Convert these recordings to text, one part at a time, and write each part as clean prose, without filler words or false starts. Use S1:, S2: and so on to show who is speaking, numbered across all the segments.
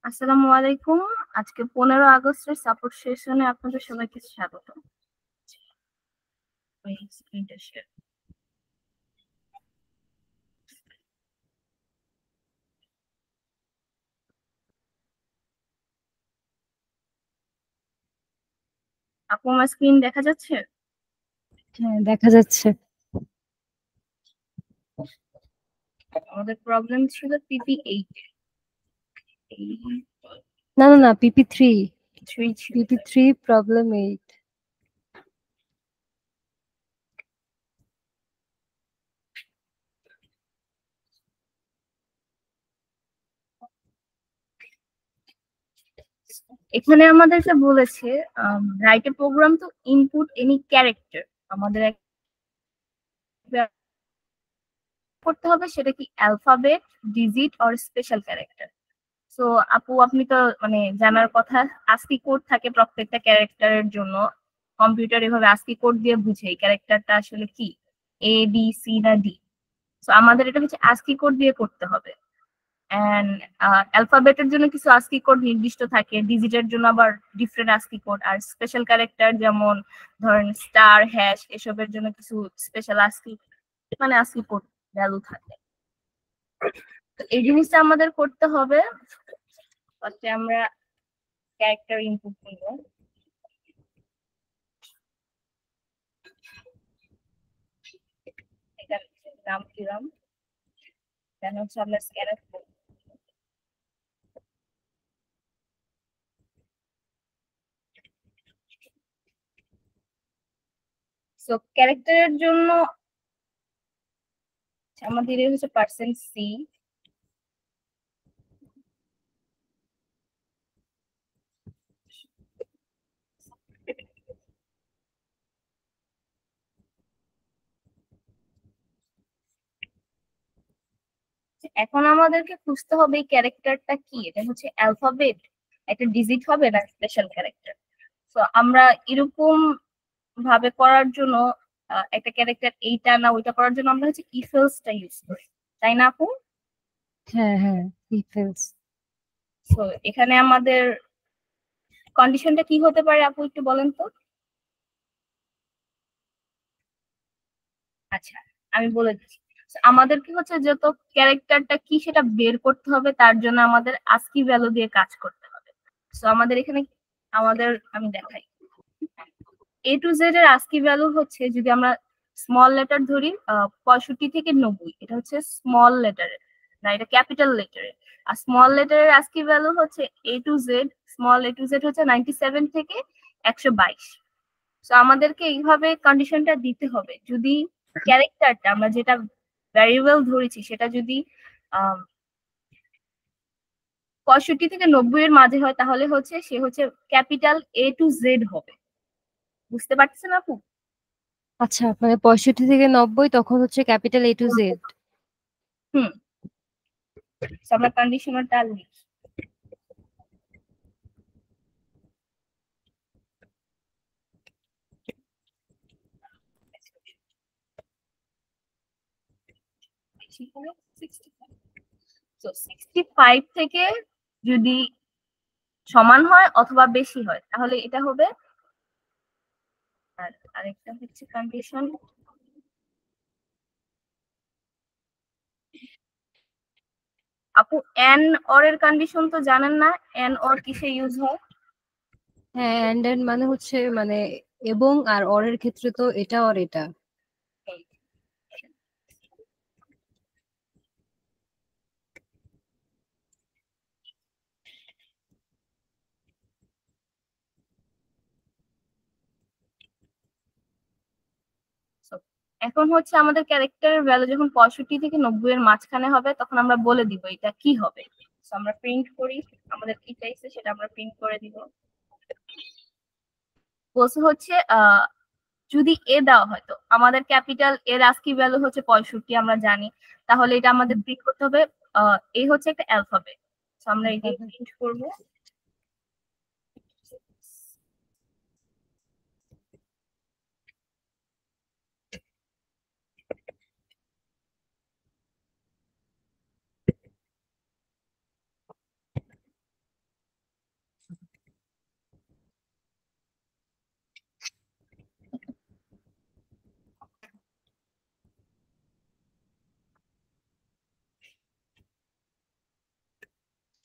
S1: আসসালামু আলাইকুম। আজকে 15 আগস্টের সাপোর্ট সেশনে আপনাদের সবাইকে স্বাগত। স্ক্রিনটা শেয়ার। আপু, আমার স্ক্রিন দেখা যাচ্ছে?
S2: হ্যাঁ, দেখা যাচ্ছে।
S1: আমাদের প্রবলেম ছিল পিপি 8
S2: না না না, পিপি থ্রি।
S1: 3 ছিল।
S2: P P three problem 8।
S1: এখানে আমাদেরকে বলেছে write a program to input any character. আমাদের একটা করতে হবে, সেটা কি alphabet, digit or special character. So আপু, আপনি তো মানে জানার কথা, আস্কি কোড থাকে প্রত্যেকটা ক্যারেক্টারের জন্য। কম্পিউটার এভাবে আস্কি কোড দিয়ে বুঝে এই ক্যারেক্টারটা আসলে কি, এ বি সি না ডি। সো আমাদের এটা হচ্ছে আস্কি কোড দিয়ে করতে হবে। এন্ড অ্যালফাবেটের জন্য কিছু আস্কি কোড নির্দিষ্ট থাকে, ডিজিটের জন্য আবার ডিফারেন্ট আস্কি কোড, আর স্পেশাল ক্যারেক্টার যেমন ধরেন স্টার, হ্যাশ এসবের জন্য কিছু স্পেশাল আস্কি মানে আস্কি কোড ভ্যালু থাকে। তো এই জিনিসটা আমাদের করতে হবে। ফার্স্টে আমরা ক্যারেক্টার ইনপুট নিব। এটার নাম দিলাম, দেন হচ্ছে আমরা স্ক্যানার করব। সো ক্যারেক্টারের জন্য আমাদের হচ্ছে %C। এখন আমাদেরকে খুঁজতে হবে এই ক্যারেক্টারটা কি, এটা হচ্ছে অ্যালফাবেট, একটা ডিজিট হবে না স্পেশাল ক্যারেক্টার। তো আমরা এরকম ভাবে করার জন্য একটা ক্যারেক্টার এইটা না ওইটা করার জন্য আমরা হচ্ছে ইফ এলসটা ইউজ করি, তাই না আপু?
S2: হ্যাঁ হ্যাঁ, ডিফেন্স।
S1: তো এখানে আমাদের কন্ডিশনটা কি হতে পারে আপু, একটু বলেন তো। আচ্ছা, আমি বলে দিচ্ছি। So, আমাদেরকে হচ্ছে যত ক্যারেক্টারটা কি সেটা বের করতে হবে, তার জন্য আমাদের আস্কি ভ্যালু দিয়ে কাজ করতে হবে। সো আমাদের এখানে আমি দেখাই, এ টু জেড এর আস্কি ভ্যালু হচ্ছে, যদি আমরা স্মল লেটার ধরি 65 থেকে 90, এটা হচ্ছে স্মল লেটারের, না এটা ক্যাপিটাল লেটারের। আর স্মল লেটারের আস্কি ভ্যালু হচ্ছে এ to Z, small A to Z হচ্ছে 97 থেকে 122। তো আমাদেরকে এইভাবে কন্ডিশনটা দিতে হবে, যদি ক্যারেক্টারটা আমরা যেটা ভ্যারিয়েবল ধরেছি সেটা যদি 65 থেকে 90 এর মাঝে হয়, তাহলে হচ্ছে সে হচ্ছে ক্যাপিটাল এ টু জেড হবে। বুঝতে পারছেন আপু?
S2: আচ্ছা, মানে 65 থেকে 90 তখন হচ্ছে ক্যাপিটাল এ টু জেড।
S1: হুম। তো আমরা কন্ডিশনারটা লিখি। তো 65 থেকে যদি সমান হয় অথবা বেশি হয় তাহলে এটা হবে। আর আরেকটা হচ্ছে কন্ডিশন, আপু এন অর এর কন্ডিশন তো জানেন না, এন অর কিসে ইউজ হয়?
S2: হ্যাঁ, অ্যান্ড এন্ড মানে হচ্ছে মানে এবং, আর অরের ক্ষেত্রে তো এটা আর এটা।
S1: এই, so, এখন হচ্ছে আমাদের ক্যারেক্টারের ভ্যালু যখন 65 থেকে 90 এর মাঝখানে হবে তখন আমরা বলে দিব এটা কি হবে। So, আমরা প্রিন্ট করি, আমাদের কি চাইছে সেটা আমরা প্রিন্ট করে দিব। বলছে হচ্ছে যদি এ দেওয়া হয়, তো আমাদের ক্যাপিটাল এর আস্কি ভ্যালু হচ্ছে 65 আমরা জানি, তাহলে এটা আমাদের প্রিন্ট করতে হবে এ হচ্ছে একটা অ্যালফাবেট। আমরা এটাই প্রিন্ট করব।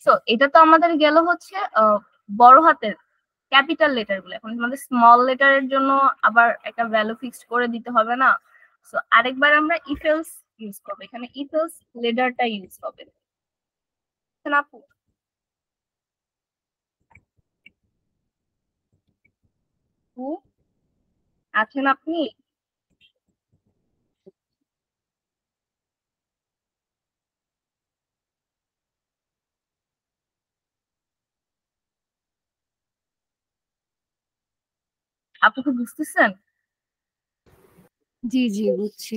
S1: সো এটা তো আমাদের গেল হচ্ছে বড় হাতের ক্যাপিটাল লেটার গুলো। এখন আমাদের স্মল লেটারের জন্য আবার একটা ভ্যালু ফিক্সড করে দিতে হবে না। সো আরেকবার আমরা ইফ এলস ইউজ করবো, এখানে ইফ এলস লেটারটা ইউজ হবে। আপু আছেন আপনি? আপু কি বুঝতেছেন?
S2: জি জি বুঝছি।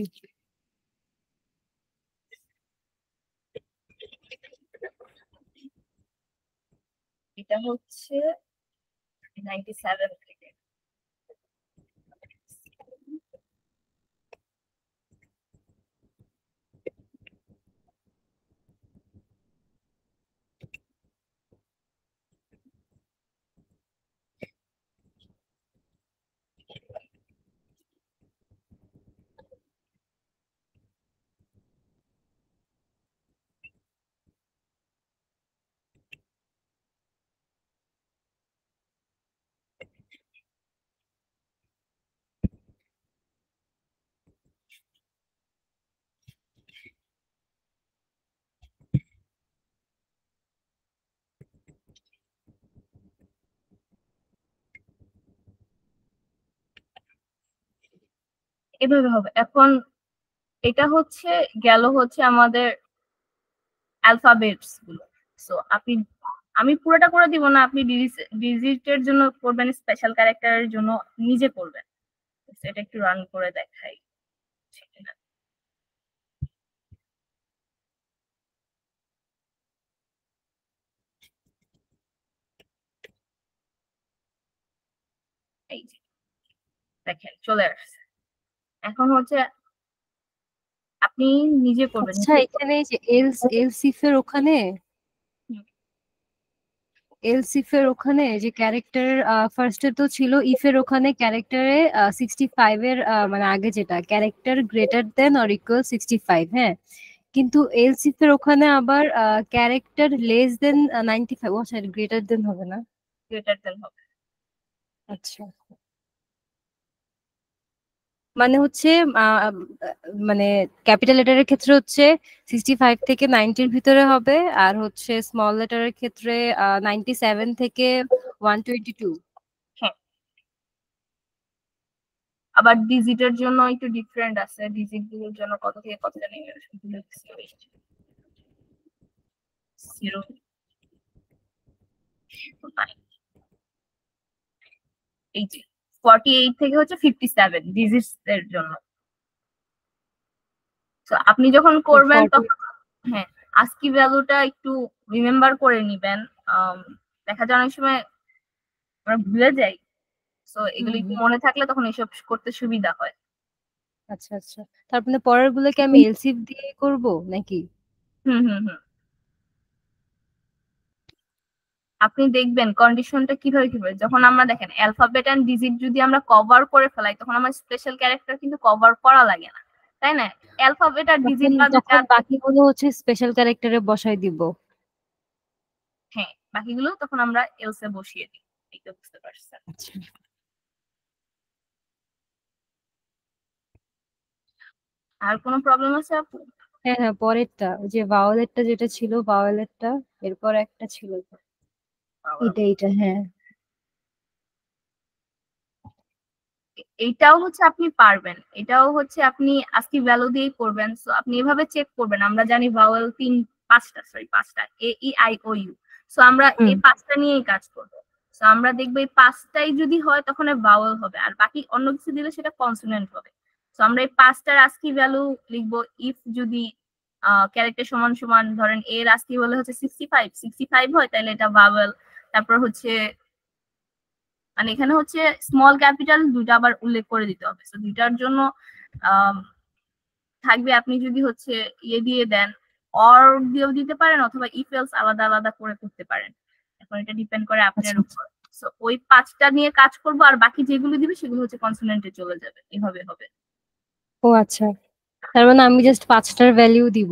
S1: এটা হচ্ছে 97 থেকে। এভাবে হবে। এখন এটা হচ্ছে গেল হচ্ছে আমাদের অ্যালফাবেটস গুলো। সো আমি পুরোটা করে দিব না, আপনি ডিজিটের জন্য করবেন, স্পেশাল ক্যারেক্টারের জন্য নিজে করবেন। এটা একটু রান করে দেখাই। এই যে দেখেন চলে আসছে। এখন হচ্ছে আপনি নিজে করবেন।
S2: আচ্ছা এখানে যে এলসিফের ওখানে যে ক্যারেক্টার ফার্স্টে তো ছিল ইফের ওখানে ক্যারেক্টারে 65 এর মানে আগে যেটা character greater than or equal 65, হ্যাঁ, কিন্তু এলসিফের ওখানে আবার ক্যারেক্টার লেস দেন 95। ও আচ্ছা গ্রেটার দেন হবে না।
S1: গ্রেটার দেন হবে।
S2: আচ্ছা মানে হচ্ছে আহ, মানে ক্যাপিটাল লেটারের ক্ষেত্রে হচ্ছে 65 থেকে 90-র ভিতরে হবে, আর হচ্ছে স্মল লেটারের ক্ষেত্রে 97 থেকে 122।
S1: হ্যাঁ, আবার ডিজিটের জন্য একটু ডিফারেন্ট আছে। ডিজিট গুলোর জন্য কত থেকে কত জানি জিরো এই যে 48 থেকে হচ্ছে 57 ডিজিটস এর জন্য। তো আপনি যখন
S2: ও
S1: করবেন
S2: 40।
S1: তখন হ্যাঁ আস্কি ভ্যালুটা একটু রিমেম্বার করে নিবেন। দেখা যায় অনেক সময় আমরা ভুলে যাই। সো এগুলো একটু মনে থাকলে তখন এসব করতে সুবিধা হয়।
S2: আচ্ছা আচ্ছা, তারপরে পরের গুলোকে আমি এলসিফ দিয়ে করব নাকি?
S1: হুম হুম হুম। আপনি দেখবেন কন্ডিশনটা কিভাবে যখন আমরা দেখেন অ্যালফাবেট এন্ড ডিজিট যদি আমরা কভার করে ফেলাই তখন আমার স্পেশাল ক্যারেক্টার কিন্তু কভার করা লাগে না, তাই না? অ্যালফাবেট আর ডিজিট বাদে
S2: তখন বাকিগুলো হচ্ছে স্পেশাল ক্যারেক্টারে বসাই দিব।
S1: হ্যাঁ বাকিগুলো তখন আমরা এলসে বসিয়ে দিই। এটা বুঝতে পারছেন?
S2: আচ্ছা
S1: আর কোনো প্রবলেম আছে আপু?
S2: হ্যাঁ হ্যাঁ, পরেরটা ওই যে ভাওয়েলেরটা যেটা ছিল, ভাওয়েলেরটা এরপর একটা ছিল, এটা হ্যাঁ।
S1: এইটাও হচ্ছে আপনি পারবেন, এটাও হচ্ছে আপনি আজকে ভ্যালু দিয়েই করবেন। সো আপনি এভাবে চেক করবেন। আমরা জানি ভাওয়েল পাঁচটা A E I O U. So আমরা
S2: হুম
S1: এই পাঁচটা নিয়েই কাজ করব। সো আমরা দেখবো এই পাঁচটাই যদি হয় তখন ভাওয়েল হবে, আর বাকি অন্য কিছু দিলে সেটা কনসোনেন্ট হবে। সো আমরা এই পাঁচটার আজকি ভ্যালু লিখবো। ইফ যদি ক্যারেক্টার সমান সমান ধরেন এর আজকি বলে হচ্ছে 65 হয় তাহলে এটা ভাওয়েল। তারপর হচ্ছে মানে এখানে হচ্ছে স্মল ক্যাপিটাল দুইটা আবার উল্লেখ করে দিতে হবে। তো দুইটার জন্য আম, থাকবে আপনি যদি হচ্ছে ইয়ে দিয়ে দেন, অর দিয়েও দিতে পারেন অথবা ইফ এলস আলাদা আলাদা করে করতে পারেন। এখন এটা ডিপেন্ড করে আপনার
S2: আচ্ছা আচ্ছা।
S1: উপর। সো ওই পাঁচটা নিয়ে কাজ করবো, আর বাকি যেগুলো দিবে সেগুলো হচ্ছে কনসোনেন্টে চলে যাবে। এভাবে হবে।
S2: ও আচ্ছা, তার মানে আমি জাস্ট 5টার ভ্যালিউ দিব।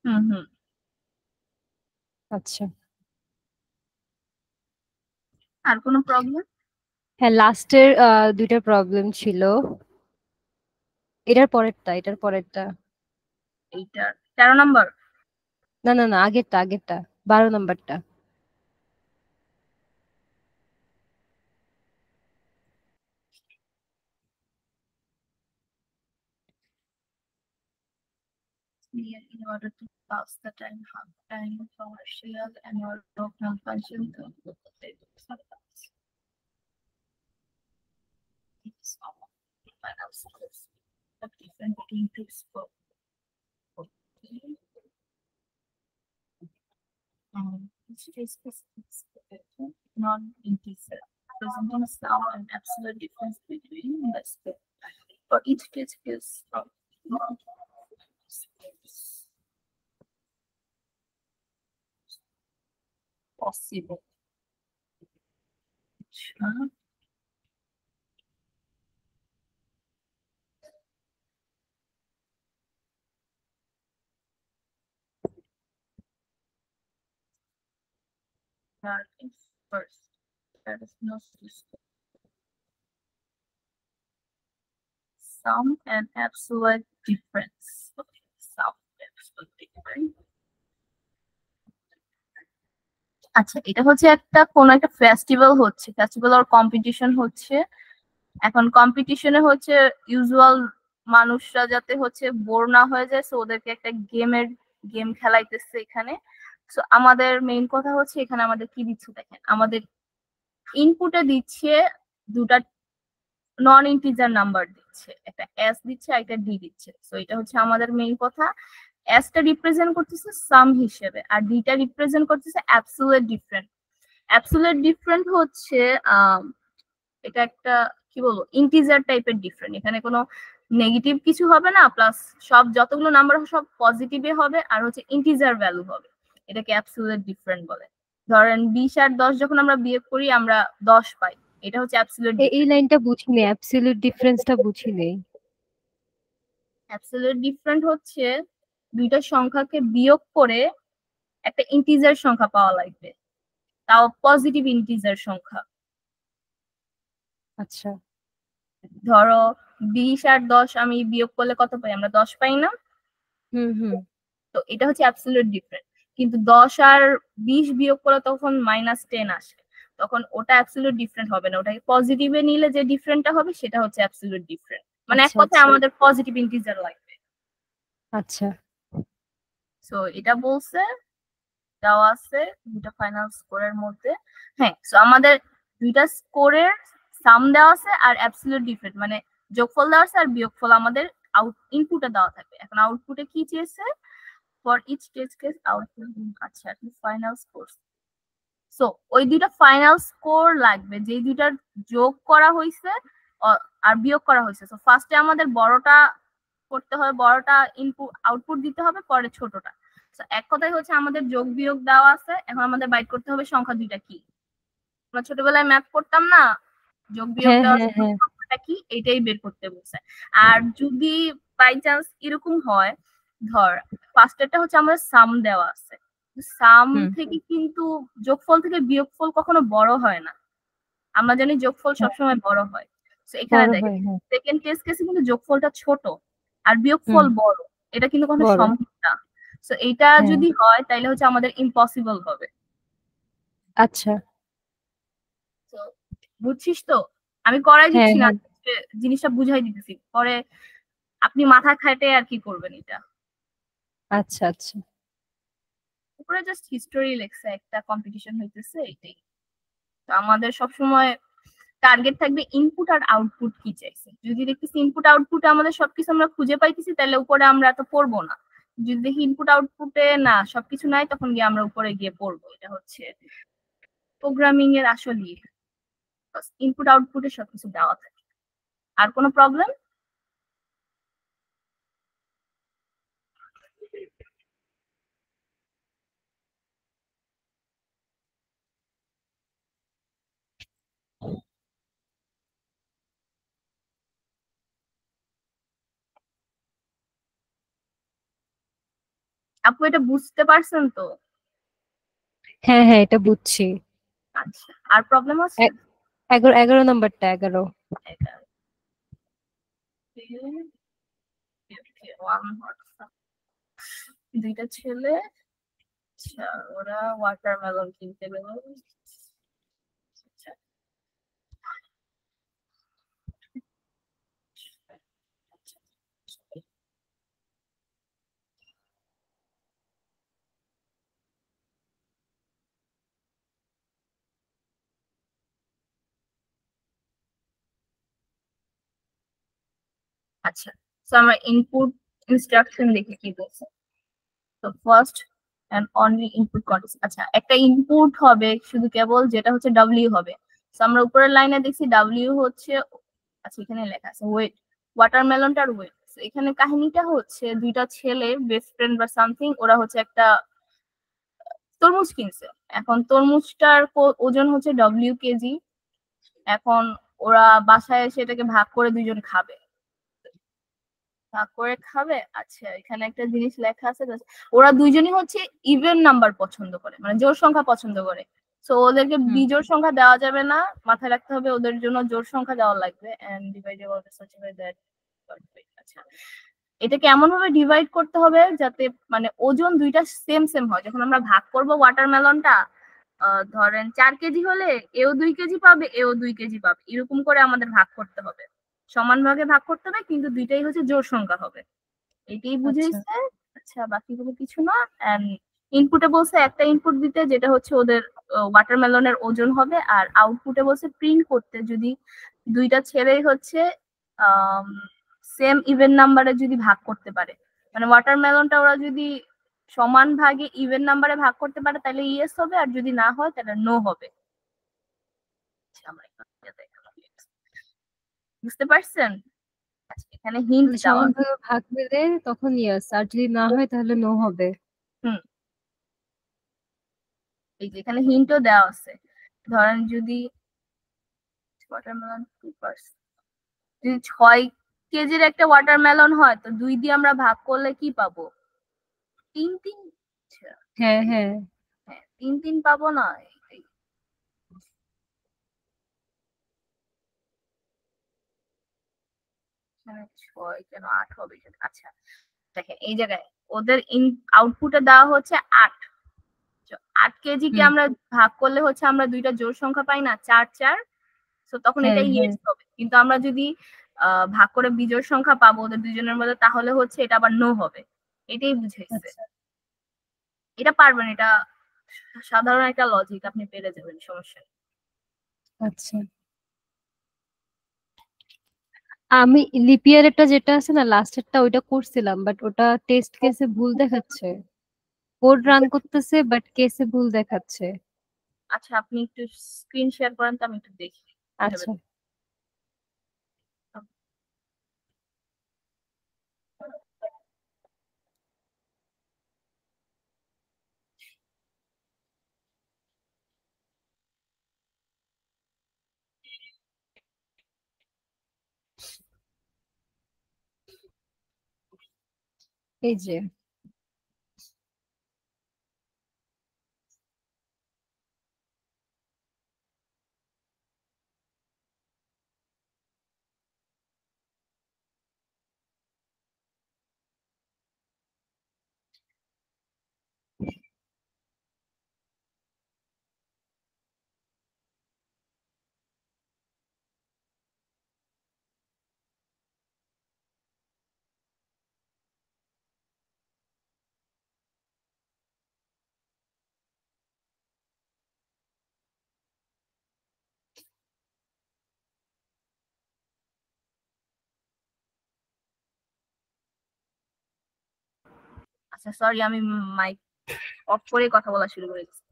S1: হুম হুম।
S2: আচ্ছা
S1: আর কোনো প্রবলেম?
S2: হ্যাঁ, লাস্টের দুইটা প্রবলেম ছিল। এটার পরেরটা।
S1: এইটা 13 নম্বর।
S2: না না না, আগেরটা 12 নম্বরটা।
S1: In order to pass the time, half time commercial annual local function to different between this for space non-integer presenting some and absolute difference between the space for each case is from possible. That is first. There is no system. Sum and absolute difference. Okay, sum absolute difference. আচ্ছা, এটা হচ্ছে কোন একটা festival হচ্ছে, festival আর competition হচ্ছে। এখন কম্পিটিশনে হচ্ছে ইউজুয়াল মানুষরা যাতে হচ্ছে বোর না হয়ে যায়, সো ওদেরকে একটা গেম খেলাইতেছে এখানে। সো আমাদের মেইন কথা হচ্ছে এখানে আমাদের কি দিচ্ছে দেখেন, আমাদের ইনপুটে দিচ্ছে দুটা নন ইন্টিজার নাম্বার দিচ্ছে, একটা এস দিচ্ছে আর একটা ডি দিচ্ছে। সো এটা হচ্ছে আমাদের মেইন কথা। এসটা রিপ্রেজেন্ট করতেছে সাম হিসেবে আর ডিটা রিপ্রেজেন্ট করতেছে অ্যাবসোলিউট ডিফারেন্ট। অ্যাবসোলিউট ডিফারেন্ট হচ্ছে এটা একটা কি বলবো ইন্টিজার টাইপের ডিফারেন্ট, এখানে কোনো নেগেটিভ কিছু হবে না, প্লাস সব যতগুলো নাম্বার সব পজিটিভে হবে আর হচ্ছে ইন্টিজার ভ্যালু হবে, এটাকে অ্যাবসোলিউট ডিফারেন্ট বলে। ধরেন 20 আর 10 যখন আমরা বিয়োগ করি আমরা 10 পাই, এটা হচ্ছে অ্যাবসোলিউট
S2: এই
S1: ডিফারেন্ট।
S2: লাইনটা বুঝিনি, অ্যাবসলিউট ডিফারেন্সটা বুঝিনি।
S1: অ্যাবসোলিউট ডিফারেন্ট হচ্ছে দুইটা সংখ্যাকে বিয়োগ করে একটা ইন্টিজার সংখ্যা পাওয়া লাগবে, তাও পজিটিভ ইন্টিজার সংখ্যা।
S2: আচ্ছা।
S1: ধরো 20 আর 10 আমি বিয়োগ করলে কত পাই, আমরা 10 পাই না?
S2: হুম হুম।
S1: তো এটা হচ্ছে অ্যাবসলিউট ডিফারেন্ট। কিন্তু 10 আর 20 বিয়োগ করলে তখন -10 আসে, তখন ওটা অ্যাবসলিউট ডিফারেন্ট হবে না, ওটাকে পজিটিভে নিলে যে ডিফারেন্টটা হবে সেটা হচ্ছে অ্যাবসলিউট ডিফারেন্ট। মানে এক
S2: আচ্ছা
S1: কথায়
S2: আচ্ছা
S1: আমাদের পজিটিভ ইন্টিজার লাগবে।
S2: আচ্ছা।
S1: সো এটা বলছে দেওয়া আছে দুটা ফাইনাল স্কোরের মধ্যে। হ্যাঁ, সো আমাদের দুইটা স্কোরের সাম দেওয়া আছে আর অ্যাবসলিউট ডিফারেন্ট মানে যোগফল দেওয়া আছে আর বিয়োগফল আমাদের ইনপুটে দেওয়া থাকবে। এখন আউটপুটে কি চেয়েছে, for each test case output. আচ্ছা, ফাইনাল স্কোর। সো ওই দুইটা ফাইনাল স্কোর লাগবে যে দুইটার যোগ করা হয়েছে আর বিয়োগ করা হয়েছে। সো ফার্স্টে আমাদের বড়টা করতে হবে, বড়টা ইনপুট আউটপুট দিতে হবে, পরে ছোটটা। সো এক কথাই হচ্ছে আমাদের যোগ বিয়োগ দেওয়া আছে, এখন আমাদের বাইট করতে হবে সংখ্যা দুইটা কি। আমরা ছোটবেলায় ম্যাথ করতাম না, যোগ বিয়োগ
S2: হ্যাঁ
S1: দেওয়া
S2: হ্যাঁ হ্যাঁ।
S1: সংখ্যাটা কি এইটাই বের করতে বলছে। আর যদি বাই চান্স এরকম হয়, ধর ফার্স্টেরটা হচ্ছে আমাদের সাম দেওয়া আছে, সাম
S2: হুম।
S1: থেকে কিন্তু যোগফল থেকে বিয়োগফল কখনো বড় হয় না, আমরা জানি যোগফল
S2: হ্যাঁ,
S1: সবসময় বড় হয়। তো এখানে
S2: বড়
S1: দেখেন
S2: হয়, হ্যাঁ।
S1: সেকেন্ড টেস্ট কেসে কিন্তু যোগফলটা ছোট আর
S2: হুম।
S1: বিয়োগফল বড়, এটা কিন্তু কোনো
S2: বড়।
S1: সম্ভব না। তো এইটা
S2: হ্যাঁ।
S1: যদি হয় তাহলে হচ্ছে আমাদের ইম্পসিবল হবে।
S2: আচ্ছা।
S1: তো বুঝছিস তো, আমি করাই
S2: হ্যাঁ
S1: দিচ্ছি না,
S2: হ্যাঁ।
S1: জিনিসটা বুঝাই দিতেছি, পরে আপনি মাথা খাটে আর কি করবেন এটা।
S2: আচ্ছা আচ্ছা।
S1: উপরে জাস্ট হিস্টোরি লেখছে, একটা কম্পিটিশন হইতেছে এটাই। তো আমাদের সবসময় টার্গেট থাকবে ইনপুট আর আউটপুট কি চাইছে। যদি দেখতেছি ইনপুট আউটপুটে আমাদের সবকিছু আমরা খুঁজে পাইতেছি তাহলে উপরে আমরা এত পড়বো না, যদি দেখি ইনপুট আউটপুটে না সবকিছু নাই তখন গিয়ে আমরা উপরে গিয়ে পড়বো। এটা হচ্ছে প্রোগ্রামিং এর আসলে ইনপুট আউটপুটে সবকিছু দেওয়া থাকে। আর কোনো প্রবলেম? আপু এটা বুঝতে পারছেন তো?
S2: হ্যাঁ হ্যাঁ, এটা বুঝছি।
S1: আচ্ছা, আর প্রবলেম আছে?
S2: 11 নম্বরটা 11
S1: দুইটা ছেলে, আচ্ছা ওরা ওয়াটারমেলন কিনতে গেল। আচ্ছা, তো আমরা ইনপুট ইনস্ট্রাকশন দেখি কি বলছে। তো first and only input contents, আচ্ছা একটা ইনপুট হবে শুধু কেবল, যেটা হচ্ছে ডব্লিউ হবে। তো আমরা উপরের লাইনে দেখছি ডব্লিউ হচ্ছে, আচ্ছা এখানে লেখা আছে ওয়েট, ওয়াটারমেলনটার ওয়েট। এখানে কাহিনীটা হচ্ছে দুইটা ছেলে বেস্ট ফ্রেন্ড বা সামথিং, ওরা হচ্ছে একটা তরমুজ কিনছে। এখন তরমুজটার ওজন হচ্ছে ডব্লিউ কেজি। এখন ওরা বাসায় এসে এটাকে ভাগ করে দুইজন খাবে, ভাগ করে খাবে। আচ্ছা এখানে একটা জিনিস লেখা আছে, ওরা দুইজনই হচ্ছে ইভেন নাম্বার পছন্দ করে, মানে জোড় সংখ্যা পছন্দ করে। সো ওদেরকে বিজোড় সংখ্যা দেওয়া যাবে না, মাথায় রাখতে হবে ওদের জন্য জোড় সংখ্যা দেওয়া লাগবে। And divisible such a way that, আচ্ছা এটাকে এমন ভাবে ডিভাইড করতে হবে যাতে মানে ওজন দুইটা সেম সেম হয়। যখন আমরা ভাগ করব ওয়াটারমেলনটা, ধরেন 4 কেজি হলে এও 2 কেজি পাবে, এও 2 কেজি পাবে, এরকম করে আমাদের ভাগ করতে হবে, সমান ভাগে ভাগ করতে হবে, কিন্তু দুইটাই হচ্ছে জোড় সংখ্যা হবে। এটাই বুঝাইছে। আচ্ছা বাকিগুলো কিছু না। এন্ড ইনপুটে বলছে একটা ইনপুট দিতে, যেটা হচ্ছে ওদের ওয়াটারমেলনের ওজন হবে। আর আউটপুটে বলছে প্রিন্ট করতে যদি দুইটা ছেলেই হচ্ছে সেম ইভেন নাম্বারে যদি ভাগ করতে পারে, মানে ওয়াটারমেলনটা ওরা যদি সমান ভাগে ইভেন নাম্বারে ভাগ করতে পারে তাহলে ইয়েস হবে, আর যদি না হয় তাহলে নো হবে। বুঝতে পারছেন? আচ্ছা, এখানে হিন্ট দেওয়া আছে।
S2: সমানভাবে ভাগ দিলে তখন ইয়েস, আর যদি না হয় তাহলে নো হবে।
S1: হুম, এই যে এখানে হিন্টও দেওয়া আছে। ধরেন যদি ওয়াটারমেলন 2%, যদি 6 কেজির একটা ওয়াটারমেলন হয়, তো 2 দিয়ে আমরা ভাগ করলে কি পাবো? 3 আচ্ছা,
S2: হ্যাঁ হ্যাঁ
S1: হ্যাঁ 3 পাবো না? এটাই। এখানে 6 কেন 8 হবে? আচ্ছা দেখেন এই জায়গায় ওদের আউটপুটে দেওয়া হচ্ছে 8। 8 কেজিকে আমরা ভাগ করলে হচ্ছে আমরা দুইটা জোড় সংখ্যা পাই না, 4 4। তো তখন
S2: হ্যাঁ
S1: এটা
S2: হ্যাঁ
S1: ইয়েস হবে। কিন্তু আমরা যদি ভাগ করে বিজোড় সংখ্যা পাবো ওদের দুজনের মধ্যে, তাহলে হচ্ছে এটা আবার নো হবে। এটাই বুঝাইছে।
S2: আচ্ছা
S1: এটা পারবেন, এটা সাধারণ একটা লজিক, আপনি পেরে যাবেন, সমস্যা নেই।
S2: আচ্ছা। আমি লিপিয়ারেরটা যেটা আছে না লাস্টেরটা, ওইটা করছিলাম, বাট ওটা টেস্ট কেসে ভুল দেখাচ্ছে। কোড রান করতেছে বাট কেসে ভুল দেখাচ্ছে।
S1: আচ্ছা আপনি একটু স্ক্রিন শেয়ার করেন তো আমি একটু দেখি কিভাবে।
S2: আচ্ছা এই যে
S1: আচ্ছা সরি, আমি মাইক অফ করে কথা বলা শুরু করে দিচ্ছি।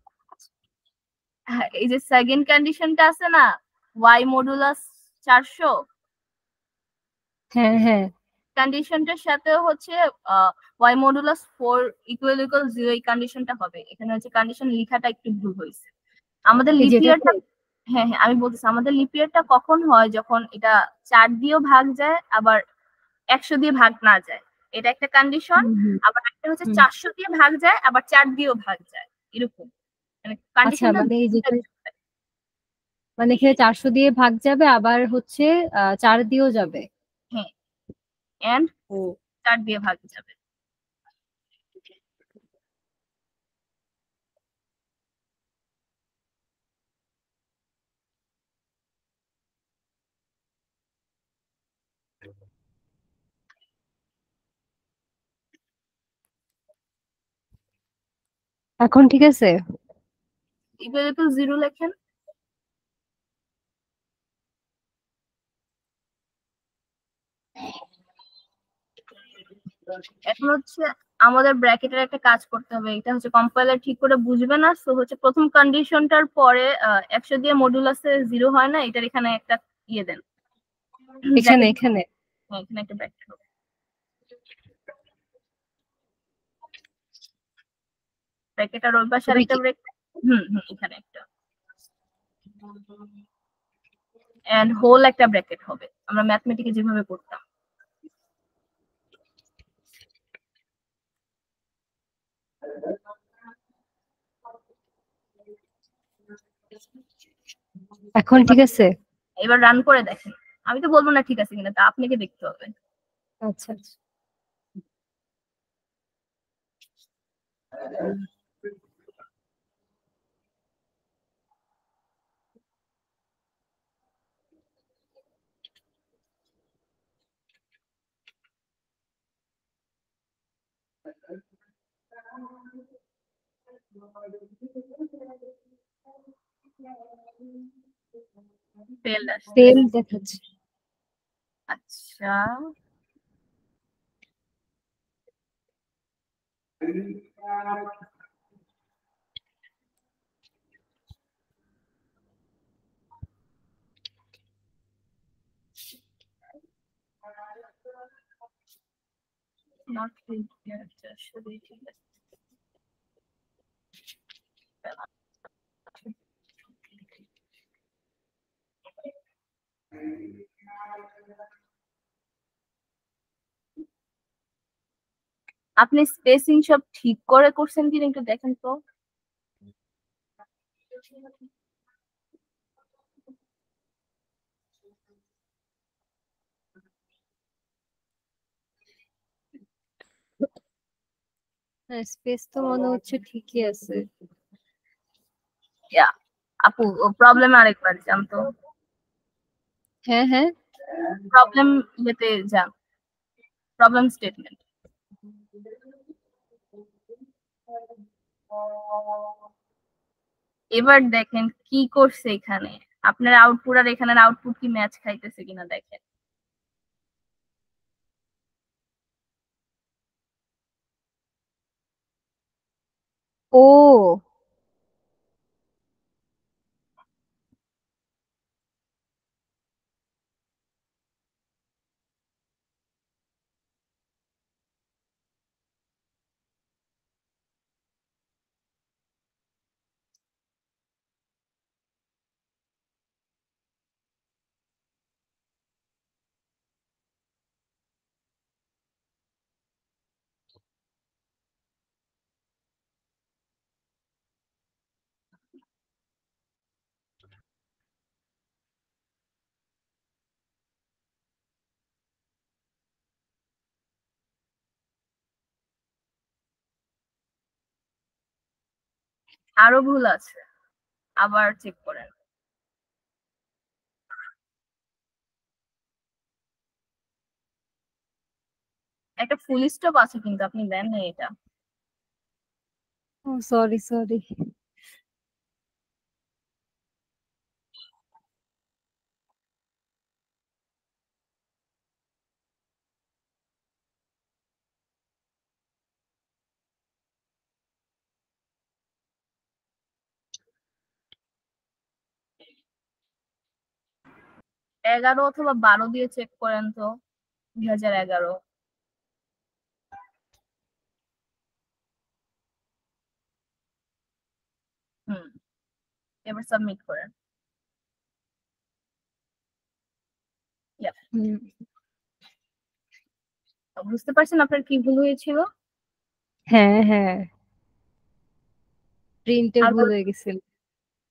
S1: হ্যাঁ, এই যে সেকেন্ড কন্ডিশনটা আছে না, ওয়াই মডুলাস 400,
S2: হ্যাঁ হ্যাঁ
S1: কন্ডিশনটার সাথে হচ্ছে ওয়াই মডুলাস 4 ইকুয়াল ইকুয়াল 0, এই কন্ডিশনটা হবে। এখানে হচ্ছে কন্ডিশন লেখাটা একটু ভুল হয়েছে। আমাদের
S2: এই যেটা
S1: লিপিয়ারটা, হ্যাঁ হ্যাঁ আমি বলতেছি, আমাদের লিপিয়ারটা কখন হয়? যখন এটা 4 দিয়েও ভাগ যায় আবার 100 দিয়ে ভাগ না যায়, এটা একটা কন্ডিশন।
S2: হুম হুম
S1: আবার একটা হচ্ছে
S2: হুম।
S1: 400 দিয়ে ভাগ যায় আবার 4 দিয়েও ভাগ যায়, এরকম মানে
S2: আচ্ছা
S1: কন্ডিশনটা।
S2: মানে এই যেটা মানে এখানে 400 দিয়ে ভাগ যাবে, আবার হচ্ছে 4 দিয়েও যাবে।
S1: হ্যাঁ, এন্ড 4 দিয়ে ভাগ যাবে।
S2: এখন ঠিক আছে?
S1: ইকুয়াল টু 0 লেখেন। এখন হচ্ছে আমাদের ব্র্যাকেটের একটা কাজ করতে হবে, এটা হচ্ছে কম্পাইলার ঠিক করে বুঝবে না। সো হচ্ছে প্রথম কন্ডিশনটার পরে 100 দিয়ে মডুলাসে 0 হয় না, এটার এখানে একটা ইয়ে দেন,
S2: এখানে
S1: bracket।
S2: এখানে
S1: হ্যাঁ, এখানে একটা ব্র্যাকেট হবে। ব্র্যাকেট আর ওই পাশে
S2: তুমি
S1: আরেকটা
S2: কি
S1: ব্র্যাকেট। এখানে একটা এন্ড হোল একটা ব্র্যাকেট হবে, আমরা ম্যাথমেটিকে যেভাবে করতাম।
S2: এখন ঠিক আছে?
S1: এবার রান করে দেখেন। আমি তো বলবো না ঠিক আছে কিনা, তা আপনাকে দেখতে হবে।
S2: আচ্ছা আচ্ছা।
S1: ফেল আসছে।
S2: ফেল দেখাচ্ছে।
S1: আচ্ছা, নট ক্লিয়ার। আসলে ঠিক আছে। আপনি স্পেসিং সব ঠিক করে করছেন কিনা একটু দেখেন তো।
S2: হ্যাঁ, স্পেস তো মনে হচ্ছে ঠিকই আছে।
S1: ইয়া, আপু প্রবলেম আরেকবার যান তো।
S2: হ্যাঁ হ্যাঁ।
S1: প্রবলেম ইয়েতে যান, প্রবলেম স্টেটমেন্ট। এবার দেখেন কি করছে এখানে। আপনার আউটপুট আর এখানের আউটপুট কি ম্যাচ খাইতেছে কিনা দেখেন।
S2: ও
S1: আরো ভুল আছে, আবার চেক করেন। একটা ফুল স্টপ আছে কিন্তু আপনি দেন না এটা।
S2: Sorry sorry.
S1: 11 অথবা 12 দিয়ে চেক করেন তো। 2011। হুম, এবার সাবমিট করেন। Yep, বুঝতে পারছেন আপনার কি ভুল হয়েছিল।
S2: হ্যাঁ হ্যাঁ, প্রিন্টে
S1: আর
S2: ভুল হয়ে গেছিল।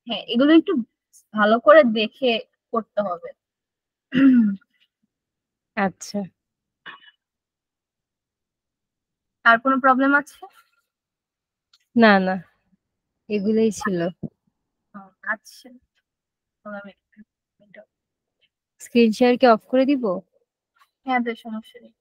S1: হ্যাঁ, এগুলো একটু ভালো করে দেখে করতে হবে।
S2: আচ্ছা।
S1: আর কোনো প্রবলেম আছে?
S2: না না, এগুলোই ছিল।
S1: আচ্ছা,
S2: স্ক্রিন শেয়ার কি অফ করে দিব?
S1: হ্যাঁ, বেশ সমস্যা নেই।